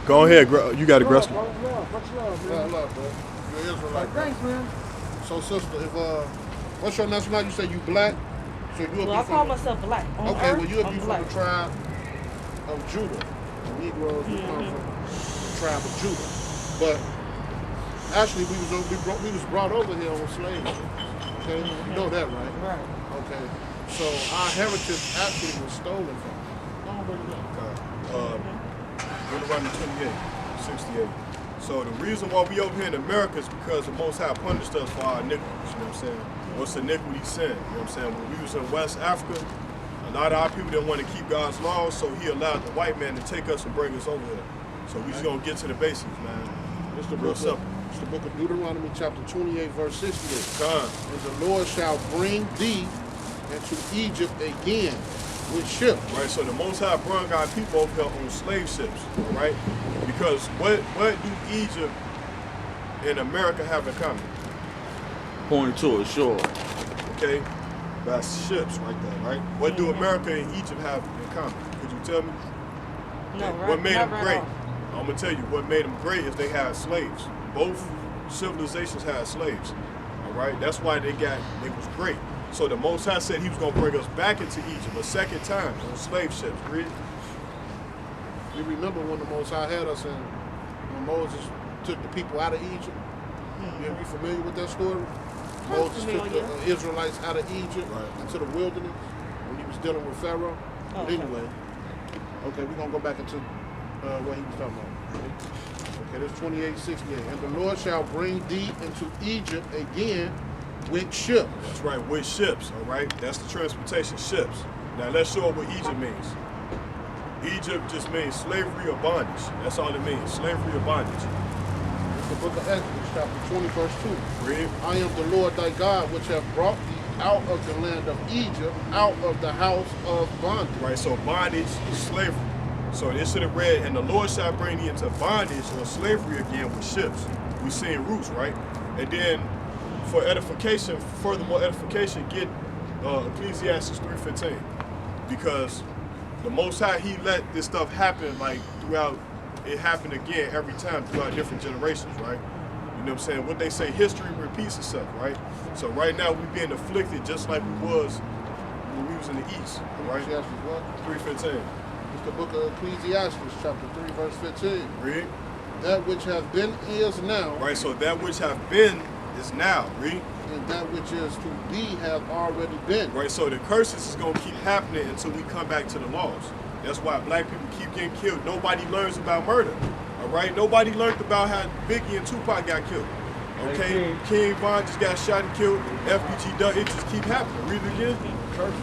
Go ahead, you got aggressive. Much love, man. Love, bro. You're Israelite. Thanks, man. So, sister, if what's your nationality? You say you black. So you'll Well, I call myself black. Okay, well you'll be from the tribe of Judah. The Negroes we come from the tribe of Judah. But actually, we was brought over here on slaves. Okay, you know that, right? Right. Okay. So our heritage actually was stolen from us. Deuteronomy 28, 68. So the reason why we over here in America is because the Most High punished us for our iniquities, you know what I'm saying? What's iniquity sin, you know what I'm saying? When we was in West Africa, a lot of our people didn't want to keep God's laws, so he allowed the white man to take us and bring us over here. So we just gonna get to the basics, man. It's the real simple. It's the book of Deuteronomy chapter 28, verse 68. God. And the Lord shall bring thee into Egypt again with ships. Right, so the Most High brought our people over here on slave ships, right? Because what do Egypt and America have in common? Pointing to a shore. Okay, that's ships right there, right? What do America and Egypt have in common? Could you tell me? No, right. What made them right great? off. I'm gonna tell you what made them great is they had slaves. Both civilizations had slaves. All right, that's why they was great. So the Most High said he was gonna bring us back into Egypt a second time on slave ships. Read. You remember when the Most High had us in, when Moses took the people out of Egypt? You familiar with that story? Moses took the Israelites out of Egypt into the wilderness when he was dealing with Pharaoh. Oh, But anyway, okay, we're going to go back into what he was talking about. Okay, that's 28:68. And the Lord shall bring thee into Egypt again with ships. That's right, with ships, all right? That's the transportation, ships. Now let's show what Egypt means. Egypt just means slavery or bondage. That's all it means, slavery or bondage. The book of Exodus, chapter 20, verse 2. Read. I am the Lord thy God, which have brought thee out of the land of Egypt, out of the house of bondage. Right, so bondage is slavery. So this should have read, and the Lord shall bring thee into bondage or slavery again with ships. We seeing roots, right? And then for edification, furthermore edification, get Ecclesiastes 3:15. Because the Most High, he let this stuff happen like throughout. It happened again every time throughout different generations, right? You know what I'm saying? What they say, history repeats itself, right? So right now we being afflicted just like we was when we was in the East, right? Ecclesiastes what? 3:15. It's the book of Ecclesiastes, chapter 3, verse 15. Read. That which hath been is now. Right, so that which have been is now. Read. And that which is to be have already been. Right, so the curses is gonna keep happening until we come back to the laws. That's why black people keep getting killed. Nobody learns about murder. All right, nobody learned about how Biggie and Tupac got killed. Okay, King Von just got shot and killed. FBG Doug, it just keep happening. Read it again. Curses.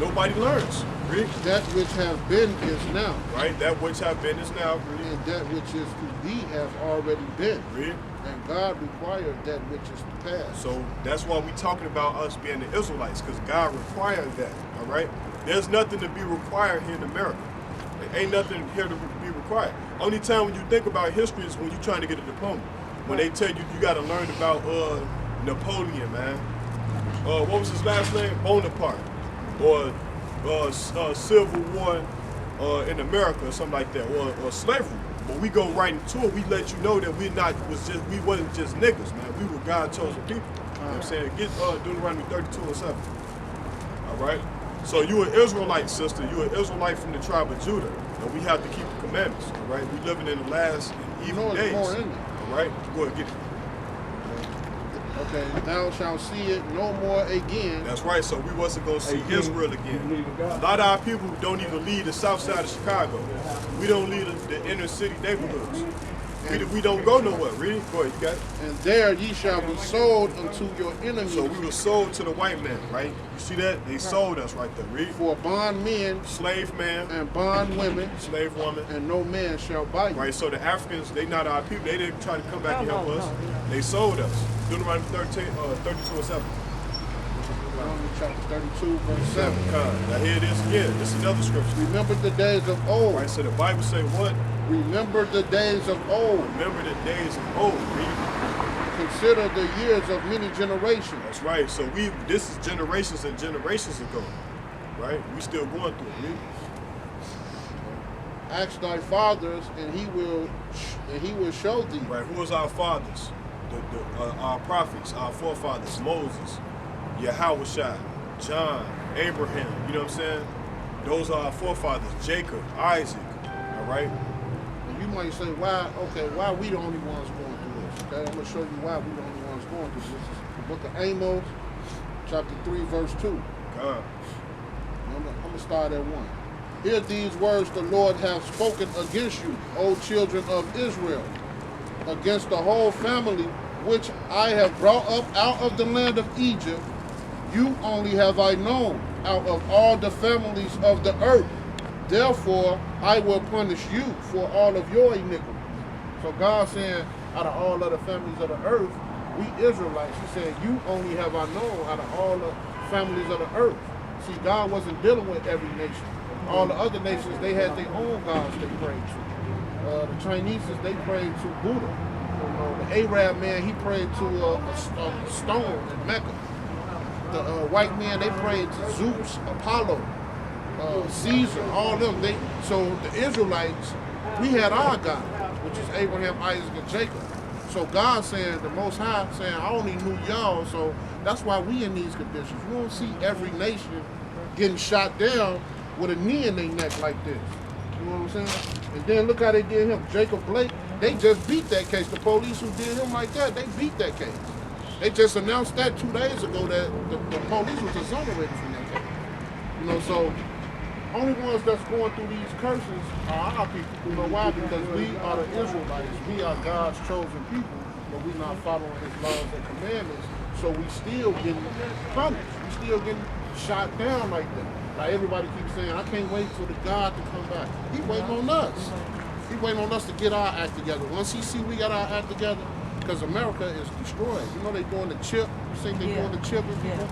Nobody learns. Read. That which have been is now. Right, that which have been is now. Read. And that which is to be have already been. Read. And God required that which is to pass. So that's why we talking about us being the Israelites, because God required that. All right. There's nothing to be required here in America. There ain't nothing here to be required. Only time when you think about history is when you're trying to get a diploma. When they tell you you got to learn about Napoleon, man. What was his last name? Bonaparte. Or Civil War in America or something like that. Or slavery. But we go right into it. We let you know that we wasn't just niggas, man. We were God chosen people. You know what I'm saying? Get Deuteronomy 32:7. All right. So you an Israelite, sister. You an Israelite from the tribe of Judah, and we have to keep the commandments. All right. We living in the last and evil days. More in it. All right. Go ahead, get it. Okay. Thou shalt see it no more again. That's right. So we wasn't gonna see Israel again. A lot of our people don't even leave the south side of Chicago. We don't leave the inner city neighborhoods. We don't go nowhere. Read. Go ahead. You got it. And there ye shall be sold unto your enemies. So we were sold to the white man, right? You see that? They sold us right there. Read. For bondmen, slave man, and bondwomen, slave woman, and no man shall buy you. Right. So the Africans, they not our people. They didn't try to come back and help us. They sold us. Deuteronomy 32:7. Deuteronomy chapter 32, verse 7. Now here it is again. This is another scripture. Remember the days of old. Right. So the Bible say what? Remember the days of old. Remember the days of old. Read. Consider the years of many generations. That's right. So this is generations and generations ago. Right? We still going through it. Read. Ask thy fathers, and he will show thee. Right? Who was our fathers? Our prophets, our forefathers, Moses, Yahweh, John, Abraham, you know what I'm saying? Those are our forefathers, Jacob, Isaac, all right? And you might say, why we the only ones going through this? Okay, I'm going to show you why we the only ones going through this. This is the book of Amos, chapter 3, verse 2. God. I'm going to start at 1. Hear these words the Lord hath spoken against you, O children of Israel, against the whole family which I have brought up out of the land of Egypt. You only have I known out of all the families of the earth. Therefore, I will punish you for all of your iniquities. So God saying, out of all of the families of the earth, we Israelites, he said, you only have I known out of all the families of the earth. See, God wasn't dealing with every nation. All the other nations, they had their own gods they prayed to. The Chinese, they prayed to Buddha. You know, the Arab man, he prayed to a stone in Mecca. The white man, they prayed to Zeus, Apollo, Caesar, all them. So the Israelites, we had our God, which is Abraham, Isaac, and Jacob. So God saying, the Most High saying, I only knew y'all, so that's why we in these conditions. You don't see every nation getting shot down with a knee in their neck like this. You know what I'm saying? And then look how they did him. Jacob Blake, they just beat that case. The police who did him like that, they beat that case. They just announced that 2 days ago that the police was exonerated from that case. You know, so only ones that's going through these curses are our people. You know why? Because we are the Israelites. We are God's chosen people, but we're not following his laws and commandments. So we still getting punished. We still getting shot down like that. Like everybody keeps saying, I can't wait for the God to come back. He waiting on us. He waiting on us to get our act together. Once he see we got our act together, because America is destroyed. You know they doing the chip. You think they doing the chip with people?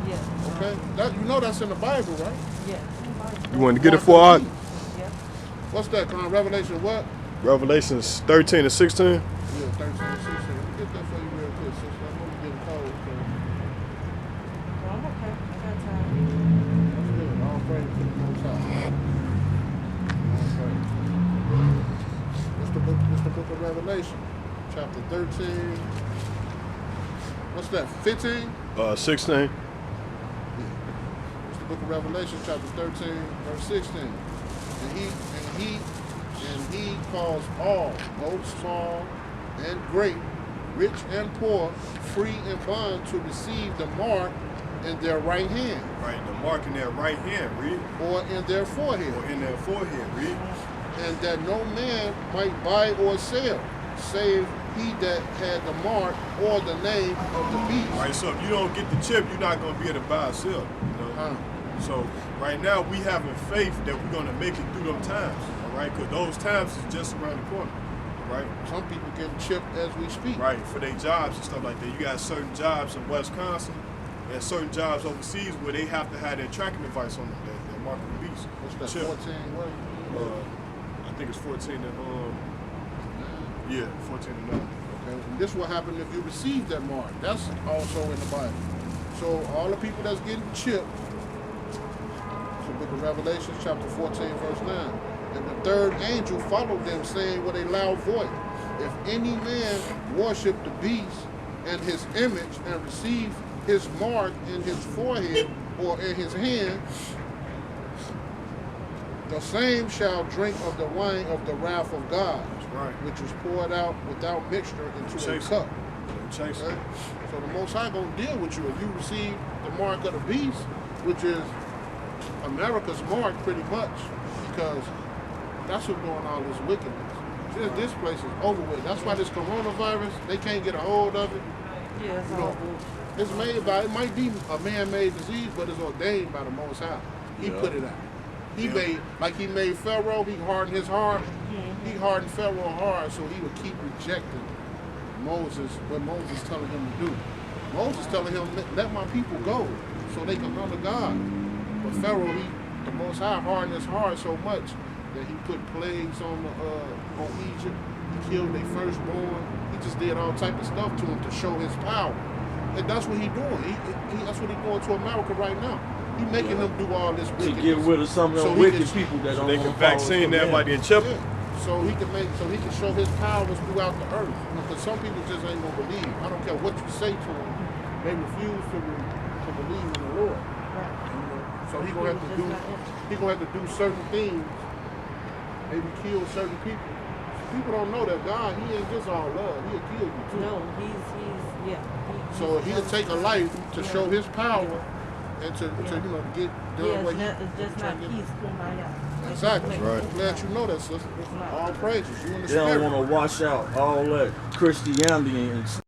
Yeah. Okay. That, you know that's in the Bible, right? Yeah. You want to get it for our Yeah. What's that, Con? Revelation what? Revelations 13 and 16? Yeah, 13 and 16. Let me get that for you real quick, sister. I know you're getting cold. So. Well, I'm okay. I got time. That's good. All praise to the Most High. All praise. It's the book of Revelation, chapter 13. What's that, 15? 16. It's the book of Revelation, chapter 13, verse 16. And he calls all, both small and great, rich and poor, free and bond, to receive the mark in their right hand. Right, the mark in their right hand, read. Or in their forehead. Or in their forehead, read. And that no man might buy or sell, save he that had the mark or the name of the beast. Right, so if you don't get the chip, you're not going to be able to buy or sell. You know? So right now, we having faith that we're going to make it through them times, all right? Because those times is just around the corner, right? Some people getting chipped as we speak. Right, for their jobs and stuff like that. You got certain jobs in Wisconsin and certain jobs overseas where they have to have their tracking device on them, that mark of the beast. What's that, Chip. 14 what? I think it's 14 and, 14 and 9. Okay, and this will happen if you receive that mark. That's also in the Bible. So all the people that's getting chipped, the book of Revelation, chapter 14, verse 9. And the third angel followed them, saying with a loud voice, if any man worship the beast and his image and receive his mark in his forehead or in his hand, the same shall drink of the wine of the wrath of God, right, which is poured out without mixture into a cup. Okay? So the Most High gonna deal with you if you receive the mark of the beast, which is America's mark pretty much, because that's who's doing all this wickedness. This place is over with. That's why this coronavirus, they can't get a hold of it. Yeah, it's You know, all good. it's made by, it might be a man-made disease, but it's ordained by the Most High. He put it out. He made, like he made Pharaoh, he hardened his heart. He hardened Pharaoh hard so he would keep rejecting Moses, what Moses telling him to do. Moses telling him, let my people go so they can honor God. But Pharaoh, the Most High hardened his heart so much that he put plagues on Egypt. He killed their firstborn. He just did all type of stuff to him to show his power. And that's what he doing. That's what he doing to America right now. He making them do all this To wickedness. get rid of some of So them he wicked can- people that So don't they want can to follow vaccine his everybody and commandments. chip Yeah. them. So he can show his powers throughout the earth. Because some people just ain't gonna believe. I don't care what you say to them, they refuse to believe in the Lord. Right. You know? So he gonna have to Just do not interested. he gonna have to do certain things, maybe kill certain people. People don't know that God, he ain't just all love, he'll kill you too. No, he's yeah. So he'll take a life to show his power and to Yeah. you know get Yeah, done what it's just not he peace, kumbaya. Exactly. Right. I'm glad you know that, sister. It's not. All praises. You in the They don't spirit. want to wash out all that Christianity and